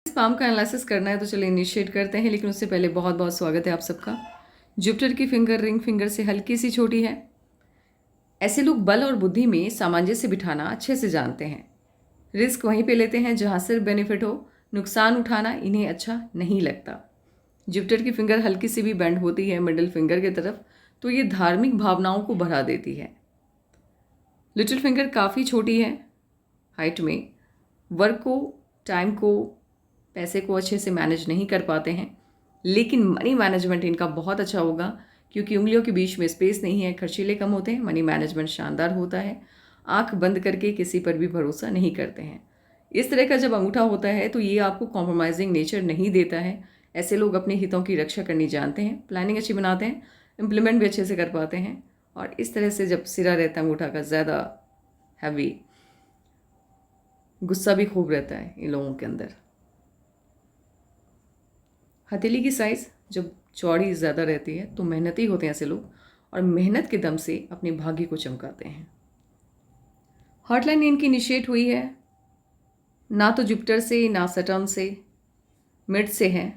Palm का analysis करना है तो चलिए इनिशिएट करते हैं, लेकिन उससे पहले बहुत बहुत स्वागत है आप सबका। जुपिटर की फिंगर रिंग फिंगर से हल्की सी छोटी है। ऐसे लोग बल और बुद्धि में सामंजस्य बिठाना अच्छे से जानते हैं। रिस्क वहीं पे लेते हैं जहाँ सिर्फ बेनिफिट हो, नुकसान उठाना इन्हें अच्छा नहीं लगता। जुपिटर की फिंगर हल्की सी भी बेंड होती है मिडिल फिंगर की तरफ तो ये धार्मिक भावनाओं को बढ़ा देती है। लिटिल फिंगर काफ़ी छोटी है हाइट में, वर्क को, टाइम को, पैसे को अच्छे से मैनेज नहीं कर पाते हैं, लेकिन मनी मैनेजमेंट इनका बहुत अच्छा होगा क्योंकि उंगलियों के बीच में स्पेस नहीं है, खर्चीले कम होते हैं, मनी मैनेजमेंट शानदार होता है। आंख बंद करके किसी पर भी भरोसा नहीं करते हैं। इस तरह का जब अंगूठा होता है तो ये आपको कॉम्प्रोमाइजिंग नेचर नहीं देता है। ऐसे लोग अपने हितों की रक्षा करनी जानते हैं, प्लानिंग अच्छी बनाते हैं, इम्प्लीमेंट भी अच्छे से कर पाते हैं। और इस तरह से जब सिरा रहता है अंगूठा का ज़्यादा हैवी, गुस्सा भी खूब रहता है इन लोगों के अंदर। हथेली की साइज़ जब चौड़ी ज़्यादा रहती है तो मेहनती होते हैं ऐसे लोग और मेहनत के दम से अपने भाग्य को चमकाते हैं। हॉटलाइन इनकी इनिशिएट हुई है ना तो जुपिटर से ना सैटर्न से, मिड से है।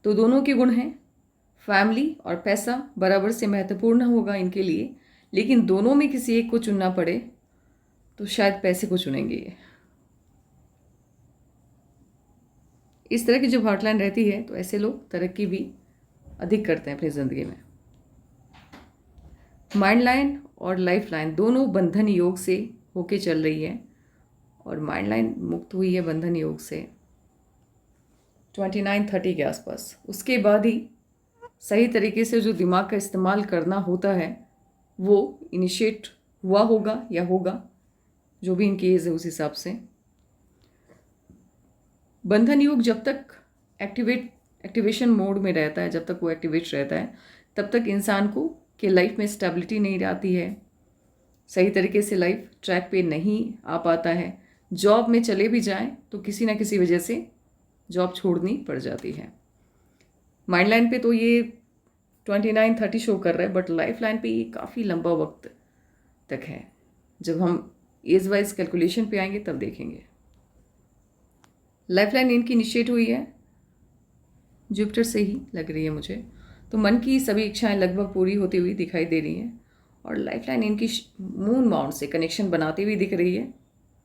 तो दोनों के गुण हैं। फैमिली और पैसा बराबर से महत्वपूर्ण होगा इनके लिए, लेकिन दोनों में किसी एक को चुनना पड़े तो शायद पैसे को चुनेंगे ये। इस तरह की जब हॉटलाइन रहती है तो ऐसे लोग तरक्की भी अधिक करते हैं अपनी ज़िंदगी में। माइंड लाइन और लाइफ लाइन दोनों बंधन योग से होके चल रही है और माइंड लाइन मुक्त हुई है बंधन योग से 29-30 के आसपास। उसके बाद ही सही तरीके से जो दिमाग का इस्तेमाल करना होता है वो इनिशिएट हुआ होगा या होगा, जो भी इनकी एज है उस हिसाब से। बंधन योग जब तक एक्टिवेशन मोड में रहता है, जब तक वो एक्टिवेट रहता है, तब तक इंसान को कि लाइफ में स्टेबिलिटी नहीं आती है, सही तरीके से लाइफ ट्रैक पे नहीं आ पाता है। जॉब में चले भी जाएं तो किसी ना किसी वजह से जॉब छोड़नी पड़ जाती है। माइंड लाइन पे तो ये 29-30 शो कर रहा है, बट लाइफ लाइन पे ये काफ़ी लंबा वक्त तक है। जब हम एज वाइज कैलकुलेशन पे आएंगे तब देखेंगे। लाइफ लाइन इनकी इनिशिएट हुई है जुपिटर से ही लग रही है मुझे, तो मन की सभी इच्छाएं लगभग पूरी होती हुई दिखाई दे रही हैं और लाइफ लाइन इनकी मून माउंट से कनेक्शन बनाती हुई दिख रही है,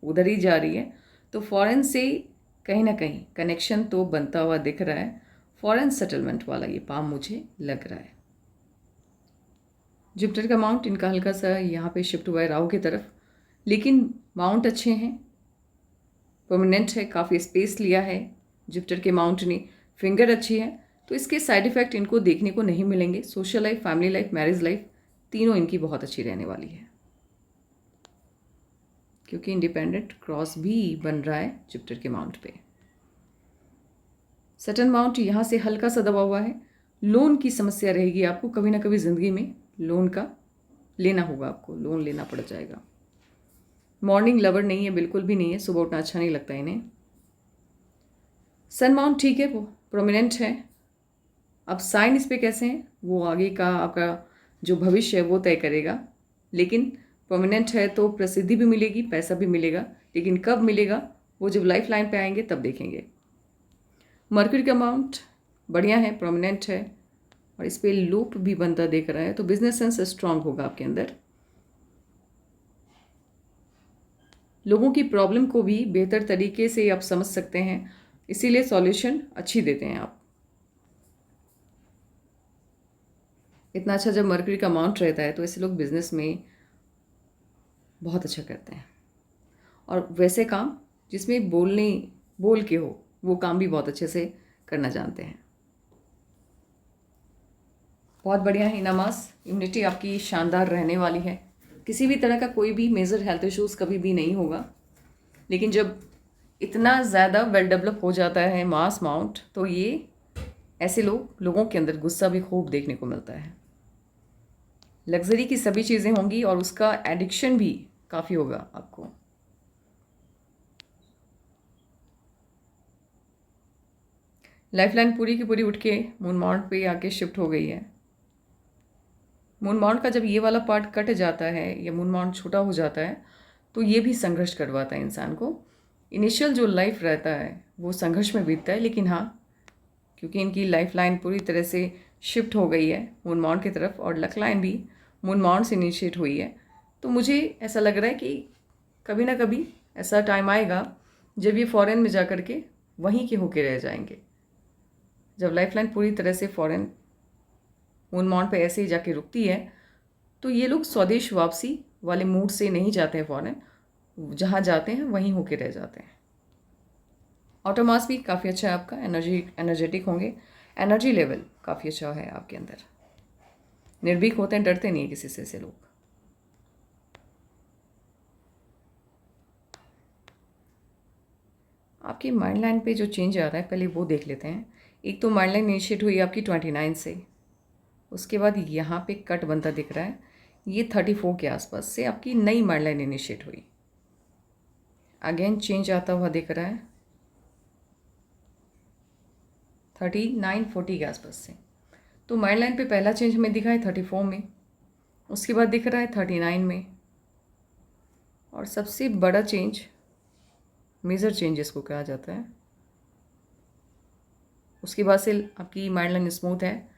उधर ही जा रही है। तो फॉरेन से कहीं ना कहीं कनेक्शन तो बनता हुआ दिख रहा है। फॉरेन सेटलमेंट वाला ये पाम मुझे लग रहा है। जुपिटर का माउंट इनका हल्का सा यहाँ पे शिफ्ट हुआ है राहु की तरफ, लेकिन माउंट अच्छे हैं, परमानेंट है, काफ़ी स्पेस लिया है जुपिटर के माउंट ने, फिंगर अच्छी है, तो इसके साइड इफ़ेक्ट इनको देखने को नहीं मिलेंगे। Social life, family life, marriage life तीनों इनकी बहुत अच्छी रहने वाली है क्योंकि इंडिपेंडेंट क्रॉस भी बन रहा है जुपिटर के माउंट पे। सैटर्न माउंट यहाँ से हल्का सा दबा हुआ है। लोन की समस्या रहेगी आपको, कभी ना कभी ज़िंदगी में लोन का लेना होगा, आपको लोन लेना पड़ जाएगा। मॉर्निंग लवर नहीं है, बिल्कुल भी नहीं है, सुबह उठना अच्छा नहीं लगता इन्हें। सन माउंट ठीक है, वो प्रोमिनेंट है। अब साइन इस पे कैसे हैं वो आगे का आपका जो भविष्य है वो तय करेगा, लेकिन प्रोमिनेंट है तो प्रसिद्धि भी मिलेगी, पैसा भी मिलेगा, लेकिन कब मिलेगा वो जब लाइफ लाइन पे आएंगे तब देखेंगे। मर्क्यूरी का माउंट बढ़िया है, प्रोमिनेंट है और इस पर लूप भी बनता देख रहा है, तो बिजनेस सेंस स्ट्रांग होगा आपके अंदर। लोगों की प्रॉब्लम को भी बेहतर तरीके से आप समझ सकते हैं, इसीलिए सॉल्यूशन अच्छी देते हैं आप। इतना अच्छा जब मर्क्यूरी का माउंट रहता है तो ऐसे लोग बिजनेस में बहुत अच्छा करते हैं और वैसे काम जिसमें बोल के हो वो काम भी बहुत अच्छे से करना जानते हैं। बहुत बढ़िया है। नमाज इम्यूनिटी आपकी शानदार रहने वाली है, किसी भी तरह का कोई भी मेजर हेल्थ इश्यूज़ कभी भी नहीं होगा, लेकिन जब इतना ज़्यादा वेल डेवलप हो जाता है मास माउंट तो ये ऐसे लोगों के अंदर गुस्सा भी खूब देखने को मिलता है। लग्जरी की सभी चीज़ें होंगी और उसका एडिक्शन भी काफ़ी होगा आपको। लाइफ लाइन पूरी की पूरी उठ के मून माउंट पे आके शिफ्ट हो गई है। मून माउंट का जब ये वाला पार्ट कट जाता है या मून माउंट छोटा हो जाता है तो ये भी संघर्ष करवाता है इंसान को। इनिशियल जो लाइफ रहता है वो संघर्ष में बीतता है, लेकिन हाँ, क्योंकि इनकी लाइफ लाइन पूरी तरह से शिफ्ट हो गई है मून माउंट की तरफ और लक लाइन भी मून माउंट से इनिशिएट हुई है, तो मुझे ऐसा लग रहा है कि कभी ना कभी ऐसा टाइम आएगा जब ये फॉरेन में जा कर के वहीं के होके रह जाएंगे। जब लाइफ लाइन पूरी तरह से फॉरेन मून माउंट पे ऐसे ही जाके रुकती है, तो ये लोग स्वदेश वापसी वाले मूड से नहीं जाते हैं फॉरेन, जहाँ जाते हैं वहीं होके रह जाते हैं। ऑटो मास भी काफ़ी अच्छा है आपका, एनर्जेटिक होंगे, एनर्जी लेवल काफ़ी अच्छा है आपके अंदर, निर्भीक होते हैं, डरते नहीं है किसी से लोग। आपकी माइंड लाइन पे जो चेंज आ रहा है पहले वो देख लेते हैं। एक तो माइंड लाइन इनिशिएट हुई आपकी 29 से, उसके बाद यहाँ पे कट बनता दिख रहा है, ये 34 के आसपास से आपकी नई माइंड लाइन इनिशिएट हुई। अगेन चेंज आता हुआ दिख रहा है 39-40 के आसपास से। तो माइंड लाइन पे पहला चेंज हमें दिखा है 34 में, उसके बाद दिख रहा है 39 में, और सबसे बड़ा चेंज, मेजर चेंज जिसको कहा जाता है, उसके बाद से आपकी माइंड लाइन स्मूथ है,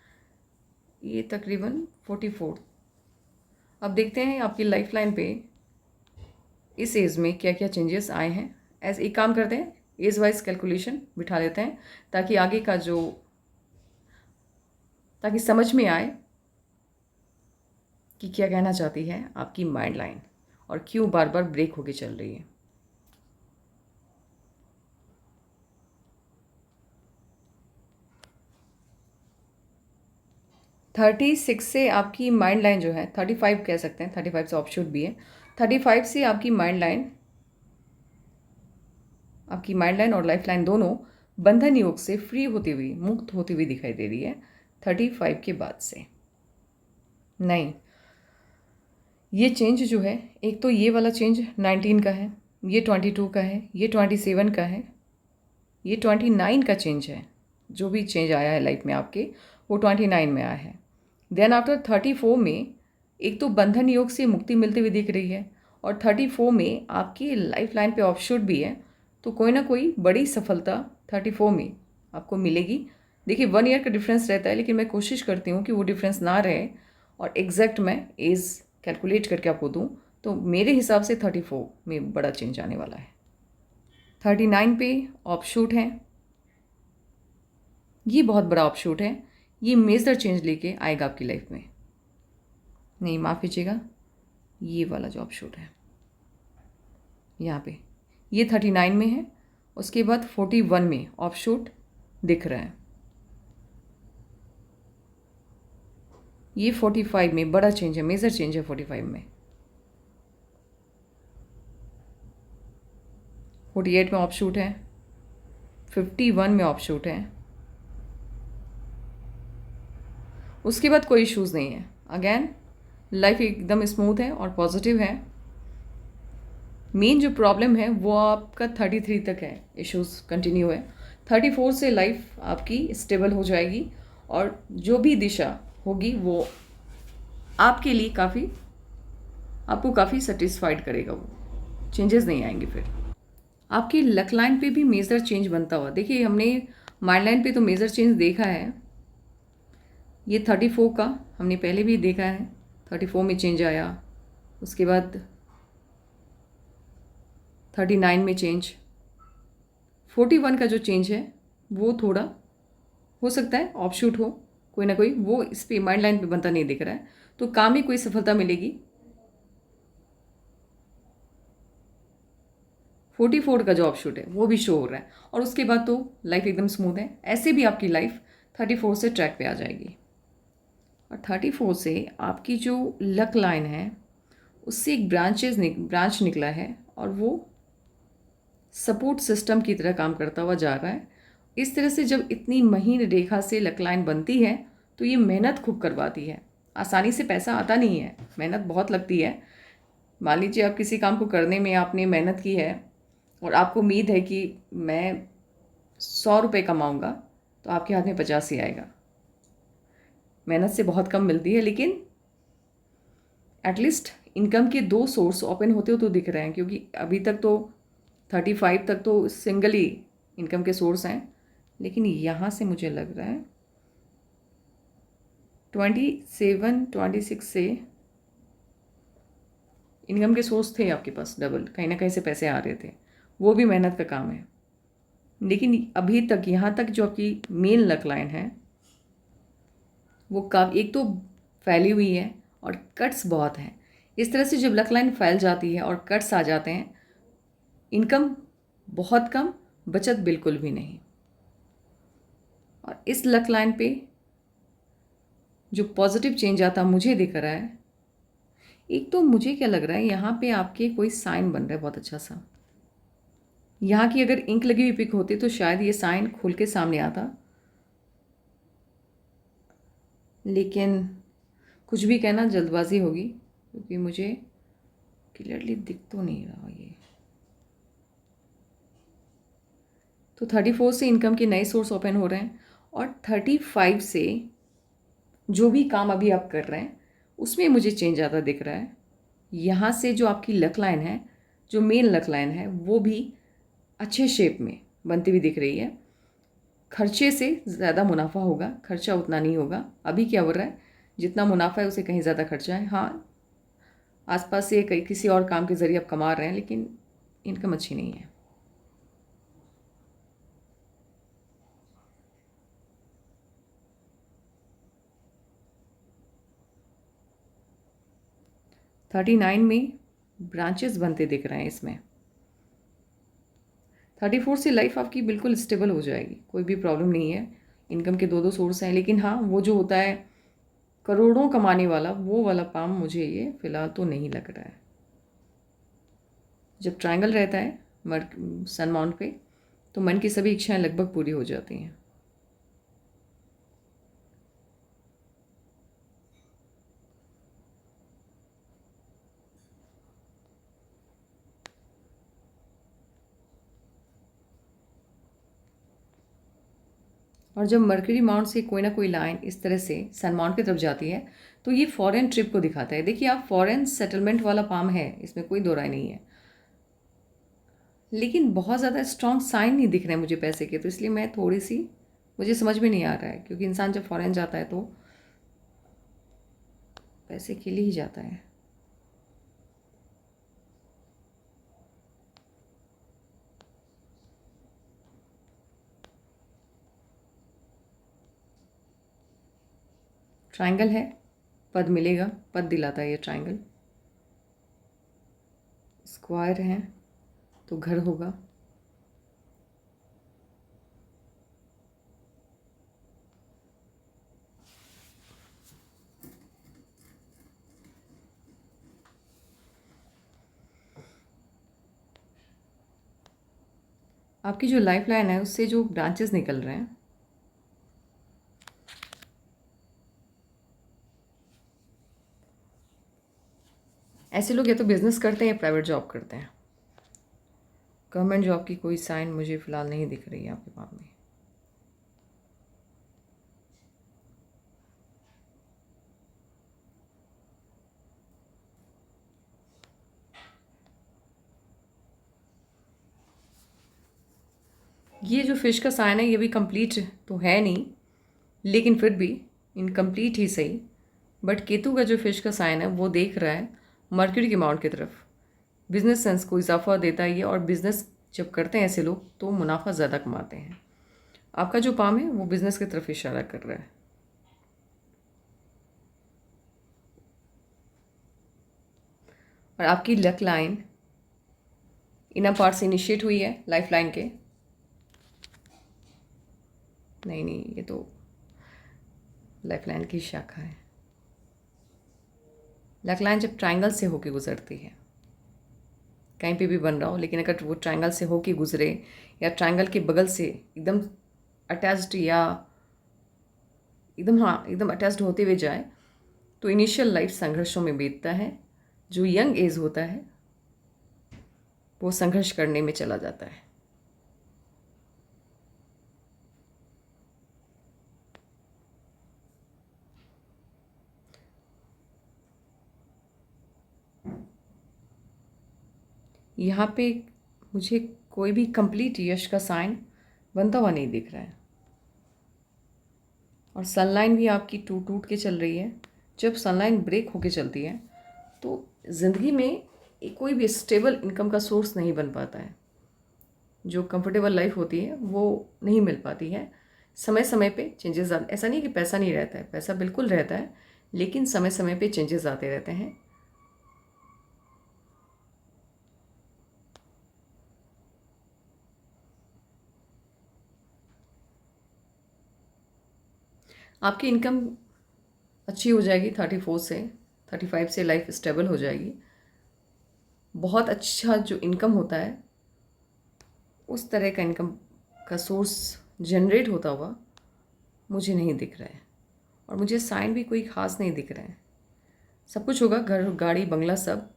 ये तकरीबन 44। अब देखते हैं आपकी लाइफ लाइन पे इस एज में क्या क्या चेंजेस आए हैं। ऐसे एक काम करते हैं, एज वाइज कैलकुलेशन बिठा लेते हैं ताकि आगे का ताकि समझ में आए कि क्या कहना चाहती है आपकी माइंड लाइन और क्यों बार बार ब्रेक होके चल रही है। थर्टी सिक्स से आपकी माइंड लाइन जो है, 35 कह सकते हैं, 35 से ऑफशूट भी है, 35 से आपकी माइंड लाइन और लाइफ लाइन दोनों बंधन योग से फ्री होती हुई, मुक्त होती हुई दिखाई दे रही है 35 के बाद से। नहीं, ये चेंज जो है, एक तो ये वाला चेंज 19 का है, ये 22 का है, ये 27 का है, ये 29 का चेंज है। जो भी चेंज आया है लाइफ में आपके, वो 29 में आया है। देन आफ्टर 34 में एक तो बंधन योग से मुक्ति मिलती हुई दिख रही है, और 34 में आपकी लाइफ लाइन पे ऑफशूट भी है, तो कोई ना कोई बड़ी सफलता 34 में आपको मिलेगी। देखिए 1 ईयर का डिफरेंस रहता है, लेकिन मैं कोशिश करती हूँ कि वो डिफरेंस ना रहे और एग्जैक्ट मैं एज कैलकुलेट करके आपको दूँ, तो मेरे हिसाब से 34 में बड़ा चेंज आने वाला है। 39 पे ऑफशूट है, ये बहुत बड़ा ऑफशूट है, ये मेजर चेंज लेके आएगा आपकी लाइफ में। नहीं, माफ़ कीजिएगा, ये वाला जो ऑफशूट है यहाँ पे, ये 39 में है, उसके बाद 41 में ऑफशूट दिख रहा है, ये 45 में बड़ा चेंज है, मेजर चेंज है 45 में, 48 में ऑफशूट है, 51 में ऑफशूट है, उसके बाद कोई इश्यूज़ नहीं है। अगेन लाइफ एकदम स्मूथ है और पॉजिटिव है। मेन जो प्रॉब्लम है वो आपका 33 तक है, इश्यूज़ कंटिन्यू है। 34 से लाइफ आपकी स्टेबल हो जाएगी, और जो भी दिशा होगी वो आपके लिए आपको काफ़ी सेटिस्फाइड करेगा, वो चेंजेस नहीं आएंगे। फिर आपकी लक लाइन पे भी मेजर चेंज बनता हुआ देखिए, हमने माइंड लाइन पे तो मेजर चेंज देखा है, ये 34 का हमने पहले भी देखा है, 34 में चेंज आया, उसके बाद 39 में चेंज, 41 का जो चेंज है वो थोड़ा हो सकता है ऑफशूट हो, कोई ना कोई, वो इस पे माइंड लाइन पे बनता नहीं दिख रहा है, तो काम में कोई सफलता मिलेगी। 44 का जो ऑफशूट है वो भी शो हो रहा है, और उसके बाद तो लाइफ एकदम स्मूथ है। ऐसे भी आपकी लाइफ 34 से ट्रैक पे आ जाएगी, और 34 से आपकी जो लक लाइन है उससे एक ब्रांच निकला है, और वो सपोर्ट सिस्टम की तरह काम करता हुआ जा रहा है। इस तरह से जब इतनी महीन रेखा से लक लाइन बनती है तो ये मेहनत खूब करवाती है, आसानी से पैसा आता नहीं है, मेहनत बहुत लगती है। मान लीजिए आप किसी काम को करने में आपने मेहनत की है और आपको उम्मीद है कि मैं 100 रुपये कमाऊँगा, तो आपके हाथ में 50 ही आएगा। मेहनत से बहुत कम मिलती है, लेकिन एटलीस्ट इनकम के दो सोर्स ओपन होते हो तो दिख रहे हैं, क्योंकि अभी तक तो 35 तक तो सिंगल ही इनकम के सोर्स हैं, लेकिन यहाँ से मुझे लग रहा है 27-26 से इनकम के सोर्स थे आपके पास डबल, कहीं ना कहीं से पैसे आ रहे थे, वो भी मेहनत का काम है। लेकिन अभी तक यहाँ तक जो आपकी मेन लक लाइन है वो एक तो फैली हुई है और कट्स बहुत हैं। इस तरह से जब लक लाइन फैल जाती है और कट्स आ जाते हैं, इनकम बहुत कम, बचत बिल्कुल भी नहीं। और इस लक लाइन पे जो पॉजिटिव चेंज आता मुझे दिख रहा है, एक तो मुझे क्या लग रहा है यहाँ पे आपके कोई साइन बन रहा है बहुत अच्छा सा। यहाँ की अगर इंक लगी हुई पिक होती तो शायद ये साइन खुल के सामने आता, लेकिन कुछ भी कहना जल्दबाजी होगी, क्योंकि मुझे क्लियरली दिख तो नहीं रहा ये। तो 34 से इनकम के नए सोर्स ओपन हो रहे हैं, और 35 से जो भी काम अभी आप कर रहे हैं उसमें मुझे चेंज ज़्यादा दिख रहा है। यहाँ से जो आपकी लक लाइन है, जो मेन लक लाइन है, वो भी अच्छे शेप में बनती हुई दिख रही है। खर्चे से ज़्यादा मुनाफा होगा, खर्चा उतना नहीं होगा। अभी क्या हो रहा है, जितना मुनाफा है उसे कहीं ज़्यादा खर्चा है। हाँ, आसपास से कई किसी और काम के ज़रिए आप कमा रहे हैं, लेकिन इनकम अच्छी नहीं है। थर्टी नाइन में ब्रांचेस बनते दिख रहे हैं इसमें। 34 से लाइफ आपकी बिल्कुल स्टेबल हो जाएगी, कोई भी प्रॉब्लम नहीं है। इनकम के दो सोर्स हैं, लेकिन हाँ, वो जो होता है करोड़ों कमाने वाला, वो वाला काम मुझे ये फ़िलहाल तो नहीं लग रहा है। जब ट्रायंगल रहता है सन माउंट पे, तो मन की सभी इच्छाएं लगभग पूरी हो जाती हैं। और जब मर्करी माउंट से कोई ना कोई लाइन इस तरह से सन माउंट की तरफ जाती है, तो ये फॉरेन ट्रिप को दिखाता है। देखिए, आप फॉरेन सेटलमेंट वाला काम है, इसमें कोई दो राय नहीं है, लेकिन बहुत ज़्यादा स्ट्रॉन्ग साइन नहीं दिख रहे हैं मुझे पैसे के, तो इसलिए मैं थोड़ी सी, मुझे समझ में नहीं आ रहा है, क्योंकि इंसान जब फॉरेन जाता है तो पैसे के लिए ही जाता है। ट्रायंगल है, पद मिलेगा, पद दिलाता है ये ट्रायंगल। स्क्वायर है तो घर होगा। आपकी जो लाइफ लाइन है उससे जो ब्रांचेस निकल रहे हैं, ऐसे लोग या तो बिजनेस करते हैं या प्राइवेट जॉब करते हैं। गवर्नमेंट जॉब की कोई साइन मुझे फ़िलहाल नहीं दिख रही है आपके पास में। ये जो फिश का साइन है ये भी कंप्लीट तो है नहीं, लेकिन फिर भी इनकम्प्लीट ही सही। बट केतु का जो फिश का साइन है वो देख रहा है मर्क्यूरी के माउंट की तरफ। बिजनेस सेंस को इजाफा देता है ये, और बिजनेस जब करते हैं ऐसे लोग तो मुनाफा ज़्यादा कमाते हैं। आपका जो पाम है वो बिजनेस की तरफ इशारा कर रहा है। और आपकी लक लाइन इनर पार्ट से इनिशिएट हुई है लाइफ लाइन के। नहीं नहीं, ये तो लाइफ लाइन की शाखा है। लक लाइन जब ट्रायंगल से होके गुजरती है, कहीं पे भी बन रहा हो, लेकिन अगर वो ट्रायंगल से होके गुजरे या ट्रायंगल के बगल से एकदम अटैच्ड, या एकदम, हाँ, एकदम अटैच्ड होते हुए जाए, तो इनिशियल लाइफ संघर्षों में बीतता है। जो यंग एज होता है वो संघर्ष करने में चला जाता है। यहाँ पे मुझे कोई भी कंप्लीट यश का साइन बनता हुआ नहीं दिख रहा है। और सनलाइन भी आपकी टूट टूट के चल रही है। जब सनलाइन ब्रेक होके चलती है तो ज़िंदगी में कोई भी स्टेबल इनकम का सोर्स नहीं बन पाता है। जो कंफर्टेबल लाइफ होती है वो नहीं मिल पाती है। समय समय पे चेंजेस ऐसा नहीं कि पैसा नहीं रहता है, पैसा बिल्कुल रहता है, लेकिन समय समय पे चेंजेस आते रहते हैं। आपकी इनकम अच्छी हो जाएगी 34 से 35 से लाइफ स्टेबल हो जाएगी। बहुत अच्छा जो इनकम होता है उस तरह का इनकम का सोर्स जनरेट होता हुआ मुझे नहीं दिख रहा है। और मुझे साइन भी कोई ख़ास नहीं दिख रहा है। सब कुछ होगा, घर गाड़ी बंगला सब।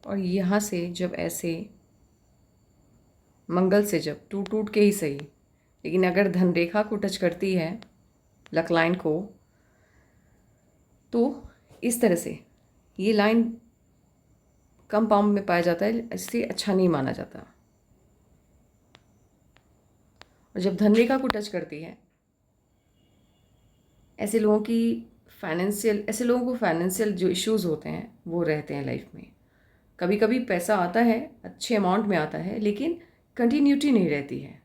और यहाँ से जब ऐसे मंगल से जब टूट टूट के ही सही, लेकिन अगर धन रेखा को टच करती है, लक लाइन को, तो इस तरह से ये लाइन कम पाम में पाया जाता है, इससे अच्छा नहीं माना जाता। और जब धन रेखा को टच करती है, ऐसे लोगों को फाइनेंशियल जो इश्यूज़ होते हैं वो रहते हैं लाइफ में। कभी कभी पैसा आता है, अच्छे अमाउंट में आता है, लेकिन कंटिन्यूटी नहीं रहती है,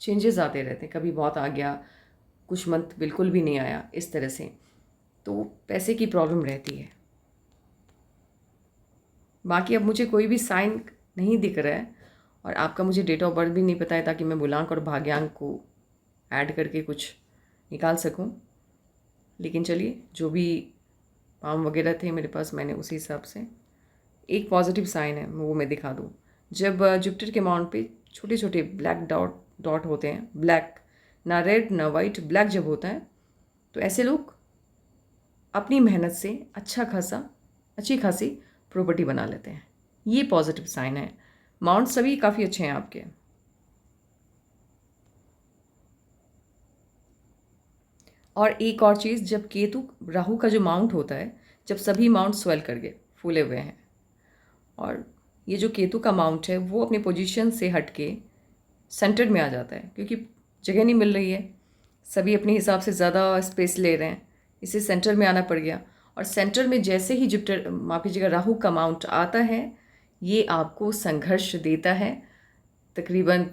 चेंजेस आते रहते हैं। कभी बहुत आ गया, कुछ मंथ बिल्कुल भी नहीं आया, इस तरह से तो पैसे की प्रॉब्लम रहती है। बाकी अब मुझे कोई भी साइन नहीं दिख रहा है और आपका मुझे डेट ऑफ बर्थ भी नहीं पता है, ताकि मैं मूलांक और भाग्यांक को ऐड करके कुछ निकाल सकूं। लेकिन चलिए, जो भी पाम वगैरह थे मेरे पास, मैंने उसी हिसाब से एक पॉजिटिव साइन है वो मैं दिखा दूँ। जब जुपिटर के माउंट पे छोटे छोटे ब्लैक डॉट डॉट होते हैं, ब्लैक, ना रेड ना वाइट, ब्लैक जब होता है, तो ऐसे लोग अपनी मेहनत से अच्छी खासी प्रॉपर्टी बना लेते हैं। ये पॉजिटिव साइन है। माउंट सभी काफ़ी अच्छे हैं आपके। और एक और चीज़, जब केतु राहु का जो माउंट होता है, जब सभी माउंट स्वेल कर गए, फूले हुए हैं, और ये जो केतु का माउंट है वो अपने पोजीशन से हट के सेंटर में आ जाता है, क्योंकि जगह नहीं मिल रही है, सभी अपने हिसाब से ज़्यादा स्पेस ले रहे हैं, इसे सेंटर में आना पड़ गया। और सेंटर में जैसे ही जुपिटर, माफ कीजिएगा, राहु का माउंट आता है, ये आपको संघर्ष देता है। तकरीबन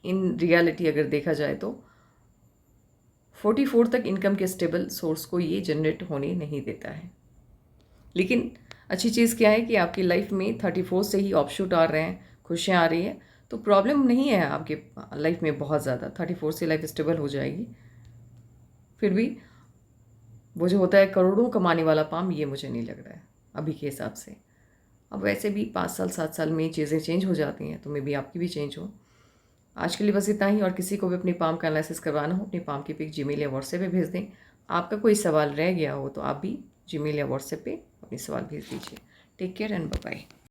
इन रियलिटी अगर देखा जाए तो 44 तक इनकम के स्टेबल सोर्स को ये जनरेट होने नहीं देता है। लेकिन अच्छी चीज़ क्या है कि आपकी लाइफ में 34 से ही ऑफशूट आ रहे हैं, खुशियाँ आ रही हैं, तो प्रॉब्लम नहीं है आपके लाइफ में बहुत ज़्यादा। 34 से लाइफ स्टेबल हो जाएगी। फिर भी वो जो होता है करोड़ों कमाने वाला पाम, ये मुझे नहीं लग रहा है अभी के हिसाब से। अब वैसे भी 5 साल 7 साल में चीज़ें चेंज हो जाती हैं, तो मे भी आपकी भी चेंज हो। आज के लिए बस इतना ही। और किसी को भी अपनी पाम का एनालिसिस करवाना हो, अपनी पाम की पिक जीमेल या व्हाट्सएप पे भेज दें। आपका कोई सवाल रह गया हो तो आप भी जीमेल या व्हाट्सएप पे अपने सवाल भेज दीजिए। Take care and bye bye.